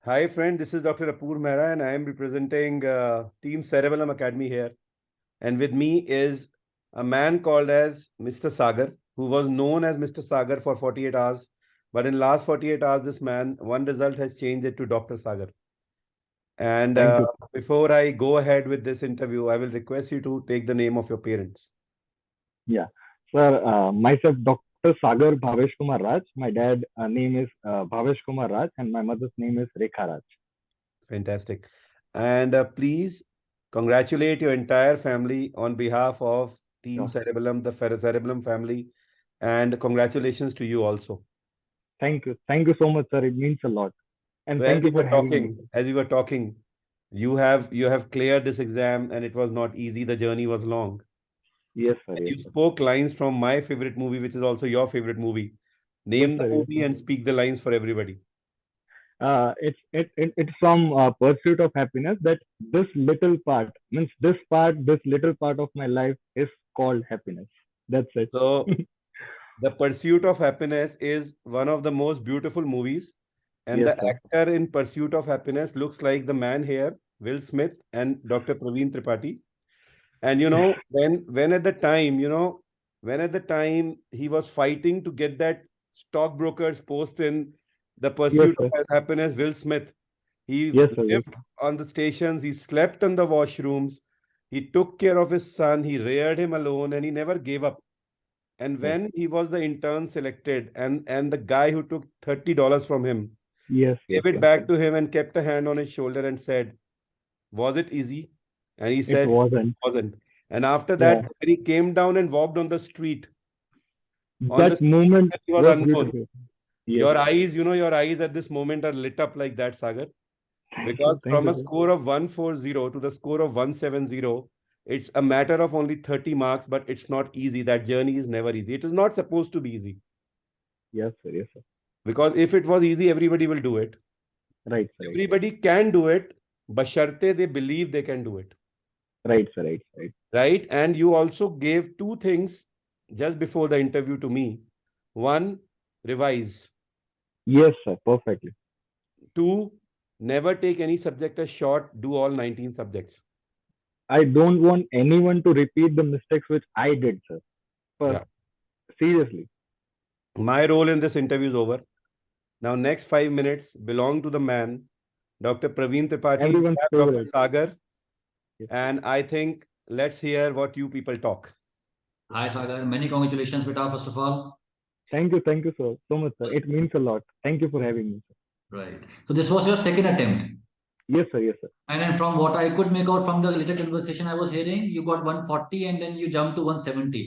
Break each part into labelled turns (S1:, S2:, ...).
S1: Hi, friend. This is Dr. Apoor Mehra, and I am representing Team Cerebellum Academy here. And with me is a man called as Mr. Sagar, who was known as Mr. Sagar for 48 hours. But in last 48 hours, this man, one result has changed it to Dr. Sagar. And
S2: Thank you.
S1: before I go ahead with this interview, I will request you to take the name of your parents.
S2: Yeah. Sir, myself, Dr. Sagar Bhavesh Kumar Raj. My dad name is Bhavesh Kumar Raj and my mother's name is Rekha Raj.
S1: Fantastic. And please congratulate your entire family on behalf of Team
S2: So,
S1: Cerebellum, the Cerebellum family. And congratulations to you also.
S2: thank you. Thank you so much, sir. It means a lot.
S1: So
S2: And
S1: as
S2: thank
S1: we
S2: you for
S1: were
S2: having me.
S1: talking, as we were talking, you have cleared this exam and it was not easy. The journey was long.
S2: Yes, sir.
S1: And
S2: Yes,
S1: you
S2: sir.
S1: spoke lines from my favorite movie, which is also your favorite movie.
S2: Yes,
S1: Name the
S2: sir. Yes,
S1: movie
S2: sir.
S1: and speak the lines for everybody.
S2: It's from Pursuit of Happiness that this little part means this little part of my life is called happiness. That's it.
S1: So The Pursuit of Happiness is one of the most beautiful movies, and
S2: Yes,
S1: the
S2: sir.
S1: actor in Pursuit of Happiness looks like the man here, Will Smith and Dr. Praveen Tripathi. And when at the time, when at the time he was fighting to get that stockbroker's post in The
S2: Yes,
S1: Pursuit
S2: sir.
S1: of Happiness, Will Smith, he
S2: Yes, sir. Yes,
S1: lived on the stations, he slept in the washrooms, he took care of his son, he reared him alone, and he never gave up. And
S2: sir.
S1: when he was the intern selected, and the guy who took $30 from him
S2: Yes, yes,
S1: gave it
S2: sir.
S1: back to him and kept a hand on his shoulder and said, "Was it easy?" And he
S2: It
S1: said,
S2: wasn't.
S1: "It wasn't." And after that,
S2: Yeah.
S1: when he came down and walked on the
S2: That
S1: street
S2: moment
S1: when he was
S2: was
S1: unknown,
S2: beautiful. Yes.
S1: your eyes at this moment are lit up like that, Sagar.
S2: Thank you.
S1: Because
S2: Thank
S1: from
S2: you,
S1: a
S2: sir.
S1: score of 140 to the score of 170, it's a matter of only 30 marks, but it's not easy. That journey is never easy. It is not supposed to be easy.
S2: Yes, sir. Yes, sir.
S1: Because if it was easy, everybody will do it.
S2: Right, sir. Right,
S1: Everybody can do it, basharte they believe they can do it.
S2: right, sir. Right, right.
S1: Right? And you also gave two things just before the interview to me. One, revise.
S2: Yes, sir. Perfectly.
S1: Two, never take any subject as short, do all 19 subjects.
S2: I don't want anyone to repeat the mistakes which I did, sir. But
S1: Yeah.
S2: seriously,
S1: My role in this interview is over. Now, next 5 minutes belong to the man, Dr. Praveen Tripathi. We
S2: everyone's
S1: have Dr.
S2: favorite.
S1: Sagar,
S2: Yes.
S1: and I think let's hear what you people talk.
S3: Hi, Sagar. Many congratulations, beta, first of all.
S2: Thank you, sir. So much, sir. It means a lot. Thank you for having me, sir.
S3: Right. So this was your second attempt.
S2: Yes, sir. Yes, sir.
S3: And then from what I could make out from the later conversation I was hearing, you got 140 and then you jumped to 170.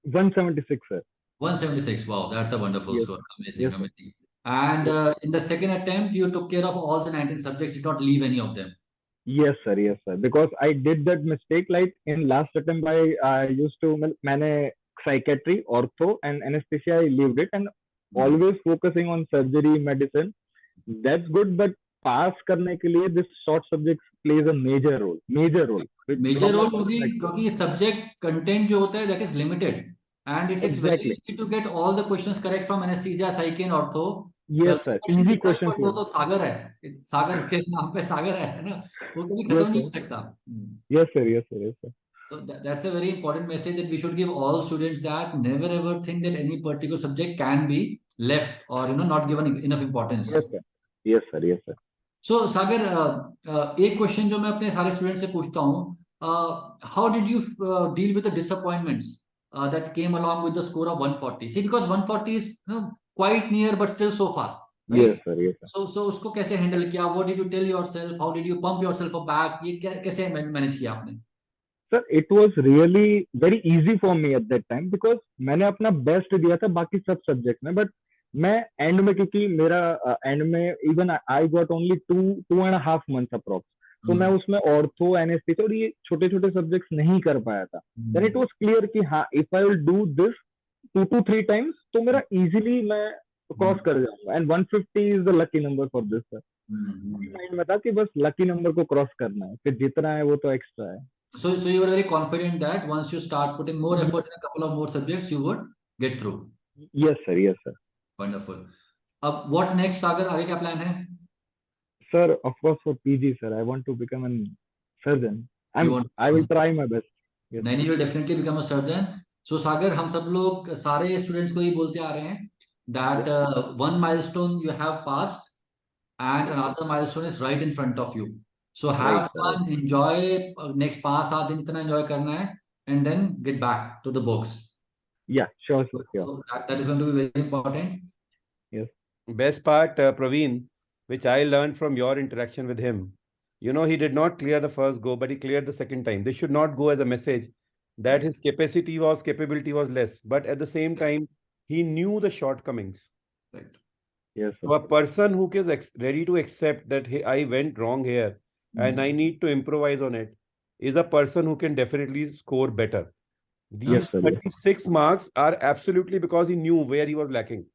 S2: 176, sir.
S3: 176. Wow, that's a wonderful
S2: Yes,
S3: score. Amazing,
S2: yes, sir.
S3: amazing. And
S2: Yes,
S3: in the second attempt, you took care of all the 19 subjects, did not leave any of them.
S2: yes, sir. Yes, sir. Because I did that mistake. Like in last attempt, I used to मैंने psychiatry, ortho, and anesthesia. I leave it and always focusing on surgery, medicine. That's good, but pass करने के लिए this short subjects plays a major role. Major role.
S3: Major
S2: From my
S3: role होगी
S2: perspective.
S3: क्योंकि subject content जो होता है that is limited and it's very
S2: Exactly.
S3: Easy to get all the questions correct from anaesthesia psych and ortho
S2: Yes,
S3: surgery
S2: sir.
S3: का
S2: Easy
S3: difficult
S2: questions
S3: but वो
S2: here.
S3: तो सागर है सागर के नाम पे सागर है ना वो कभी
S2: Yes,
S3: खत्म नहीं
S2: sir.
S3: हो सकता
S2: Yes, sir. Yes, sir. Yes, sir.
S3: so that's a very important message that we should give all students that never ever think that any particular subject can be left or not given enough importance.
S2: Yes, sir. Yes, sir. Yes, sir.
S3: So सागर एक question जो मैं अपने सारे student से पूछता हूँ how did you deal with the disappointments that came along with the score of 140? See, because 140 is quite near but still so far, right?
S2: Yes, sir. Yes, sir.
S3: So उसको कैसे handle किया? What did you tell yourself? How did you pump yourself up back? ये कैसे manage किया आपने?
S2: Sir, it was really very easy for me at that time because मैंने अपना best दिया था बाकी सब सब्जेक्ट में बट मैं एंड में क्योंकि मेरा एंड में even I got only 2.5 months approx तो मैं उसमें ऑर्थो एनेस्थेसिया और ये छोटे छोटे सब्जेक्ट्स नहीं कर पाया था देन इट वाज क्लियर कि हाँ if I will do this 2 to 3 times तो मेरा इजीली मैं क्रॉस कर जाऊंगा and 150 is the lucky number for this sir mind में था कि बस लकी नंबर को क्रॉस करना है फिर जितना है वो तो एक्स्ट्रा है.
S3: So you were very confident that once you start putting more efforts in a couple of more subjects, you would get through.
S2: Yes, sir. Yes, sir.
S3: Wonderful. अब what next, सागर? आगे क्या प्लान है?
S2: Sir, of course for PG, sir, I want to become a surgeon. I will try my best. Yes.
S3: नहीं, you will definitely become a surgeon. So Sagar, हम सब लोग सारे students को ही बोलते आ रहे हैं that one milestone you have passed and another milestone is right in front of you. So have
S2: Right, sir.
S3: fun, enjoy next 5-7 दिन जितना enjoy करना है, and then get back to the books.
S2: Yeah, sure, sir. Sure.
S3: So that is going to be very important.
S2: Yes.
S1: Best part, Praveen, which I learned from your interaction with him. You know, he did not clear the first go, but he cleared the second time. This should not go as a message that his capability was less, but at the same time, he knew the shortcomings.
S3: Right.
S2: Yes, sir.
S1: So a person who is ready to accept that, hey, I went wrong here and I need to improvise on it, is a person who can definitely score better. These
S2: Yes, sir.
S1: 36 marks are absolutely because he knew where he was lacking.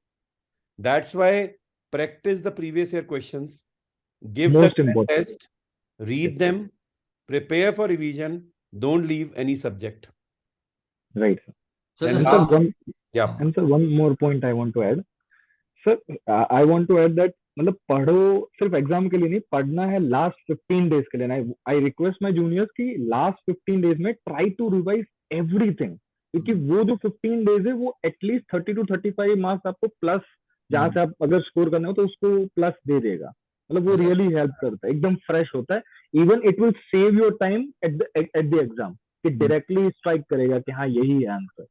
S1: That's why practice the previous year questions, give
S2: Most
S1: the
S2: important.
S1: test, read them, prepare for revision, don't leave any subject.
S2: Right, sir.
S3: So
S1: And
S3: just
S2: sir,
S3: last,
S1: Yeah.
S2: And sir, one more point I want to add. Sir, I want to add that मतलब पढ़ो सिर्फ exam के लिए नहीं, पढ़ना है last 15 days के लिए. आई रिक्वेस्ट माय जूनियर्स कि लास्ट 15 डेज में ट्राई टू रिवाइज एवरीथिंग, क्योंकि वो जो 15 डेज है वो एटलीस्ट 30 to 35 मार्क्स आपको प्लस, जहां से आप अगर स्कोर करना हो तो उसको प्लस दे देगा. मतलब वो रियली हेल्प करता है, एकदम फ्रेश होता है. Even it will save your time at the exam, कि डायरेक्टली स्ट्राइक करेगा कि हाँ यही है answer.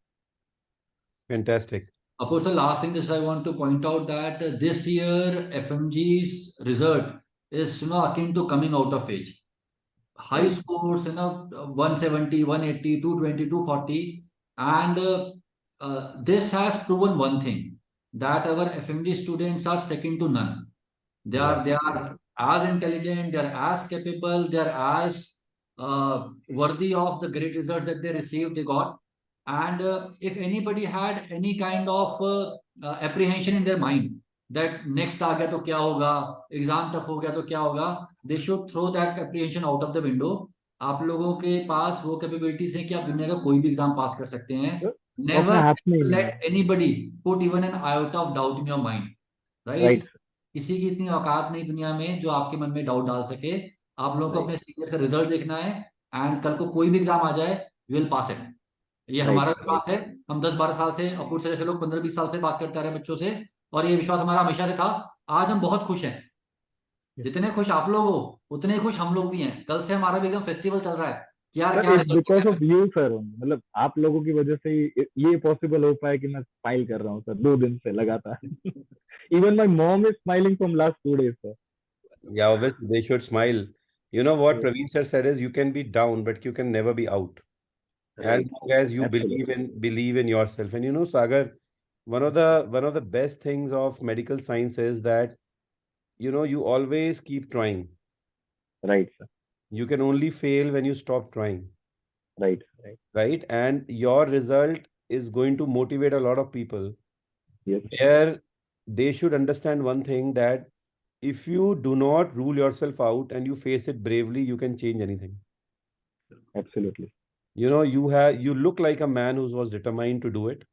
S1: Fantastic.
S3: of course, the last thing is I want to point out that this year FMG's result is akin to coming out of age. High scores, 170, 180, 220, 240, and this has proven one thing, that our FMG students are second to none. They are as intelligent, they are as capable, they are as worthy of the great results that they received, they got. And if anybody had any kind of apprehension in their mind that next aa gaya to kya hoga, exam tough ho gaya to kya hoga, they should throw that apprehension out of the window. आप लोगों के पास वो capabilities है कि आप दुनिया का कोई भी एग्जाम पास कर सकते हैं. Never let anybody put even an iota of doubt in your mind. Right? किसी की इतनी औकात नहीं दुनिया में जो आपके मन में डाउट डाल सके. आप लोगों को अपने सीनियर्स का रिजल्ट देखना है, एंड कल को कोई भी एग्जाम आ जाए, यू विल पास इट. ये हमारा विश्वास है. हम 10-12 साल से, अपूर्व से जैसे लोग 15-20 साल से बात करते आ रहे हैं बच्चों से, और ये विश्वास हमारा हमेशा से था. आज हम बहुत खुश हैं. जितने खुश आप लोग हो उतने ही खुश हम लोग भी हैं. कल से हमारा भी एकदम फेस्टिवल चल रहा है कि यार क्या
S2: बिकॉज ऑफ यू सर, मतलब आप लोगों की वजह से ये पॉसिबल हो पाया कि मैं स्माइल कर रहा हूँ सर 2 दिन से लगातार. Even my mom is smiling from last 2 days sir.
S1: Yeah, obviously they should smile. You know what Praveen sir said is, you can be down but you can never be out. As long as you believe in yourself. And you know, Sagar, one of the best things of medical science is that, you know, you always keep trying.
S2: Right, sir.
S1: You can only fail when you stop trying.
S2: Right.
S1: And your result is going to motivate a lot of people.
S2: Yes.
S1: Where they should understand one thing, that if you do not rule yourself out and you face it bravely, you can change anything.
S2: Absolutely.
S1: You know, you look like a man who was determined to do it,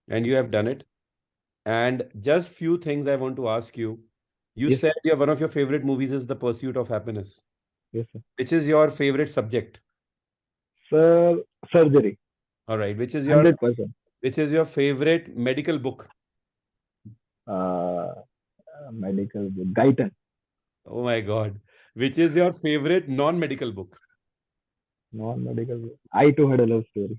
S1: and you have done it. And just few things I want to ask you. You said one of your favorite movies is The Pursuit of Happiness.
S2: Yes, sir.
S1: Which is your favorite subject?
S2: Sir, surgery.
S1: All right. Which is your
S2: 100%.
S1: Which is your favorite medical book?
S2: Medical book, Guyton.
S1: Oh my God. Which is your favorite non-medical book?
S2: Non-medical book, I Too Had a Love Story.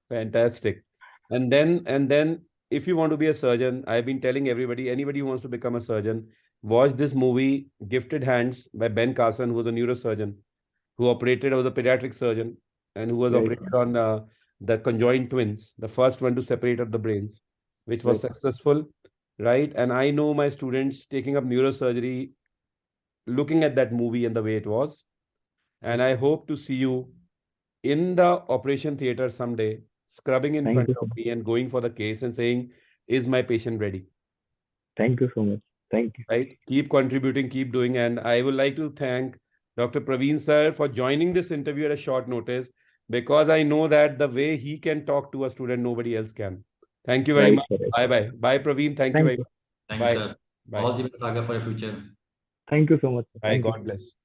S1: Fantastic. And then if you want to be a surgeon, I've been telling everybody, anybody who wants to become a surgeon, watch this movie Gifted Hands by Ben Carson, who was a neurosurgeon, who was a pediatric surgeon, and who was operated on the conjoined twins, the first one to separate up the brains, which was successful, right? And I know my students taking up neurosurgery, looking at that movie and the way it was. And I hope to see you in the operation theater someday, scrubbing in front of me and going for the case and saying, is my patient ready?
S2: Thank you so much. Thank you.
S1: Right? Keep contributing, keep doing. And I would like to thank Dr. Praveen sir for joining this interview at a short notice, because I know that the way he can talk to a student, nobody else can. Thank you very much. Bye-bye. Bye, Praveen. Thank you very much.
S3: Thank you, sir. All the best, Sagar, for your future.
S2: Thank you so much.
S1: Bye.
S2: Thank you.
S1: God bless.